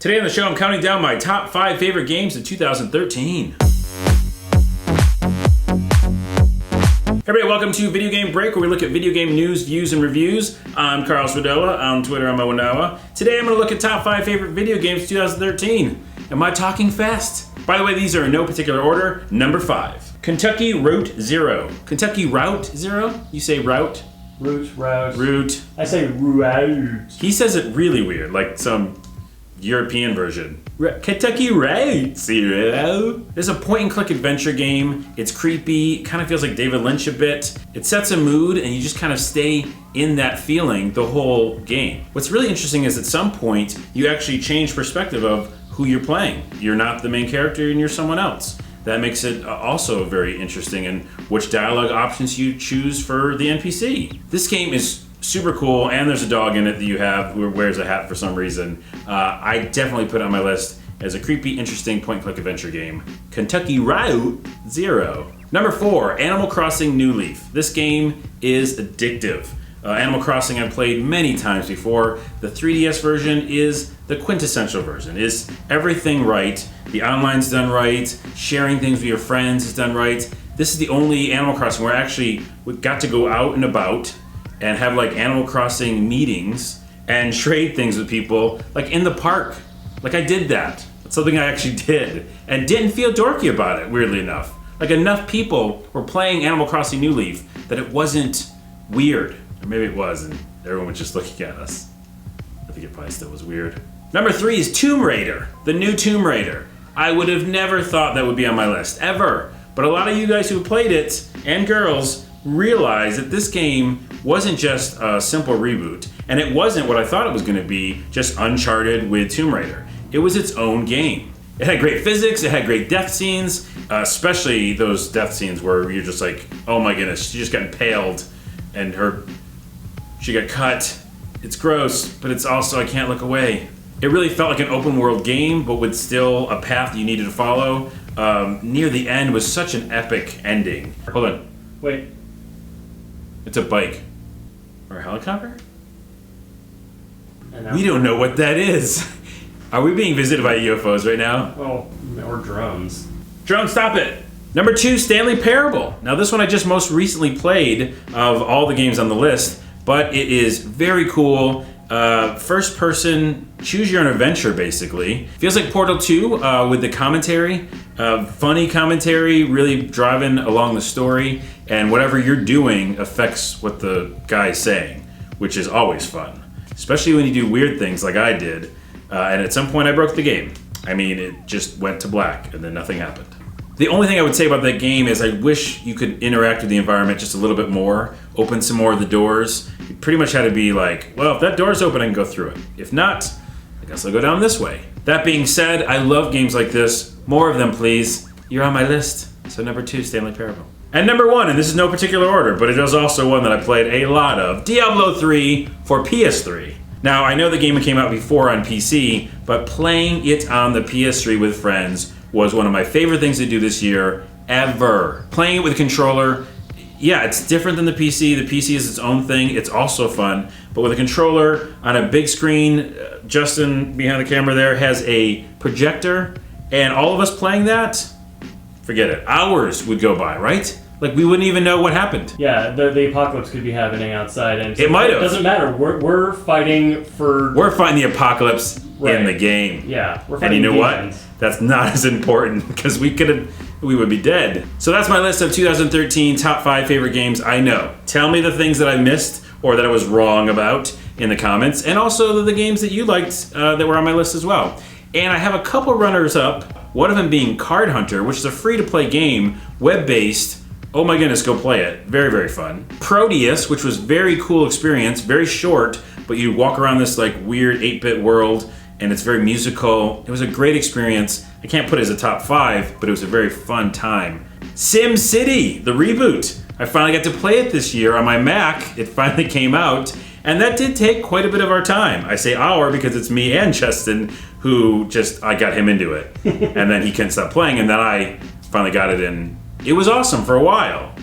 Today on the show, I'm counting down my top 5 favorite games of 2013. Everybody, welcome to Video Game Break, where we look at video game news, views, and reviews. I'm Carl Swadella. On Twitter, I'm Owanawa. Today, I'm going to look at top 5 favorite video games of 2013. Am I talking fast? By the way, these are in no particular order. Number 5, Kentucky Route Zero. Kentucky Route Zero? You say route? Route. I say route. He says it really weird, like some European version. Kentucky Route Zero. It's a point-and-click adventure game. It's creepy. Kind of feels like David Lynch a bit. It sets a mood, and you just kind of stay in that feeling the whole game. What's really interesting is at some point, you actually change perspective of who you're playing. You're not the main character, and you're someone else. That makes it also very interesting in which dialogue options you choose for the NPC. This game is super cool, and there's a dog in it that you have who wears a hat for some reason. I definitely put it on my list as a creepy, interesting point-and-click adventure game. Kentucky Route Zero. Number 4, Animal Crossing New Leaf. This game is addictive. Animal Crossing I've played many times before. The 3DS version is the quintessential version. Is everything right? The online's done right. Sharing things with your friends is done right. This is the only Animal Crossing where actually we got to go out and about and have like Animal Crossing meetings and trade things with people, like in the park. Like I did that. That's something I actually did and didn't feel dorky about it, weirdly enough. Like enough people were playing Animal Crossing New Leaf that it wasn't weird. Or maybe it was and everyone was just looking at us. I think it probably still was weird. Number 3 is Tomb Raider, the new Tomb Raider. I would have never thought that would be on my list, ever. But a lot of you guys who played it, and girls, realize that this game wasn't just a simple reboot, and it wasn't what I thought it was going to be, just Uncharted with Tomb Raider. It was its own game. It had great physics, it had great death scenes, especially those death scenes where you're just like, oh my goodness, she just got impaled, and she got cut. It's gross, but it's also, I can't look away. It really felt like an open world game, but with still a path you needed to follow. Near the end was such an epic ending. Hold on. Wait. It's a bike. Or a helicopter? We don't know what that is. Are we being visited by UFOs right now? Well, or drones. Drone, stop it! Number 2, Stanley Parable. Now this one I just most recently played of all the games on the list, but it is very cool. First person, choose your own adventure, basically. Feels like Portal 2 with the commentary. Funny commentary, really driving along the story, and whatever you're doing affects what the guy's saying, which is always fun. Especially when you do weird things like I did, and at some point I broke the game. I mean, it just went to black, and then nothing happened. The only thing I would say about that game is I wish you could interact with the environment just a little bit more, open some more of the doors. You pretty much had to be like, well, if that door's open, I can go through it. If not, I guess I'll go down this way. That being said, I love games like this. More of them, please. You're on my list. So number 2, Stanley Parable. And number 1, and this is no particular order, but it is also one that I played a lot of, Diablo III for PS3. Now, I know the game came out before on PC, but playing it on the PS3 with friends was one of my favorite things to do this year, ever. Playing it with a controller, yeah, it's different than the PC. The PC is its own thing. It's also fun. But with a controller on a big screen, Justin behind the camera there has a projector, and all of us playing that, forget it. Hours would go by, right? Like we wouldn't even know what happened. Yeah, the apocalypse could be happening outside, and so it might have. It doesn't matter. We're fighting for. We're fighting the apocalypse in the game. Yeah, we're And fighting. you know demons. what? That's not as important because we would be dead. So that's my list of 2013 top 5 favorite games I know. Tell me the things that I missed or that I was wrong about in the comments, and also the games that you liked that were on my list as well. And I have a couple runners up. One of them being Card Hunter, which is a free-to-play game, web-based. Oh my goodness, go play it. Very, very fun. Proteus, which was very cool experience, very short, but you walk around this like weird 8-bit world, and it's very musical. It was a great experience. I can't put it as a top 5, but it was a very fun time. Sim City, the reboot. I finally got to play it this year on my Mac. It finally came out, and that did take quite a bit of our time. I say our because it's me and Justin who I got him into it. And then he couldn't stop playing, and then I finally got it in. It was awesome for a while,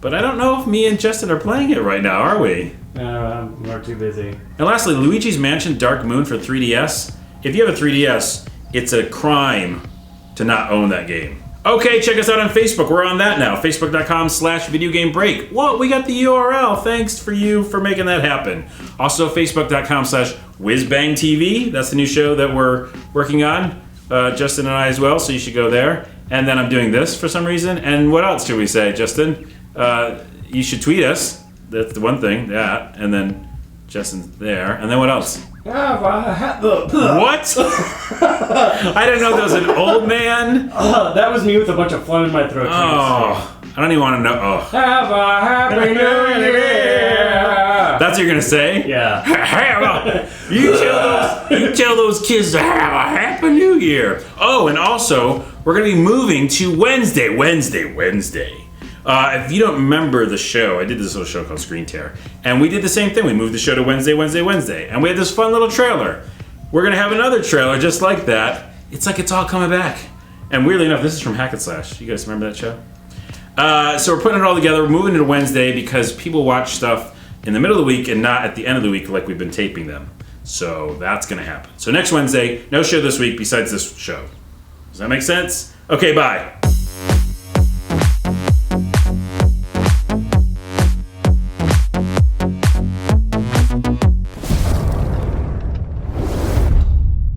but I don't know if me and Justin are playing it right now, are we? No, we're too busy. And lastly, Luigi's Mansion Dark Moon for 3DS. if you have a 3DS, it's a crime to not own that game. Okay, check us out on Facebook. We're on that now. Facebook.com/videogamebreak. Whoa, we got the URL. Thanks for you for making that happen. Also, Facebook.com/WhizBangTV. That's the new show that we're working on. Justin and I as well, so you should go there. And then I'm doing this for some reason. And what else should we say, Justin? You should tweet us. That's the one thing, that. And then Justin's there. And then what else? What? I didn't know there was an old man. That was me with a bunch of phlegm in my throat. Oh, I don't even want to know. Oh. Have a happy new year. That's what you're gonna say? Yeah. You tell those kids to have a happy new year. Oh, and also we're gonna be moving to Wednesday. If you don't remember the show, I did this little show called Screen Tear, and we did the same thing. We moved the show to Wednesday, and we had this fun little trailer. We're gonna have another trailer just like that. It's like it's all coming back. And weirdly enough, this is from Hack and Slash. You guys remember that show? So we're putting it all together. We're moving to Wednesday because people watch stuff in the middle of the week and not at the end of the week like we've been taping them. So that's gonna happen. So next Wednesday, no show this week besides this show. Does that make sense? Okay, bye.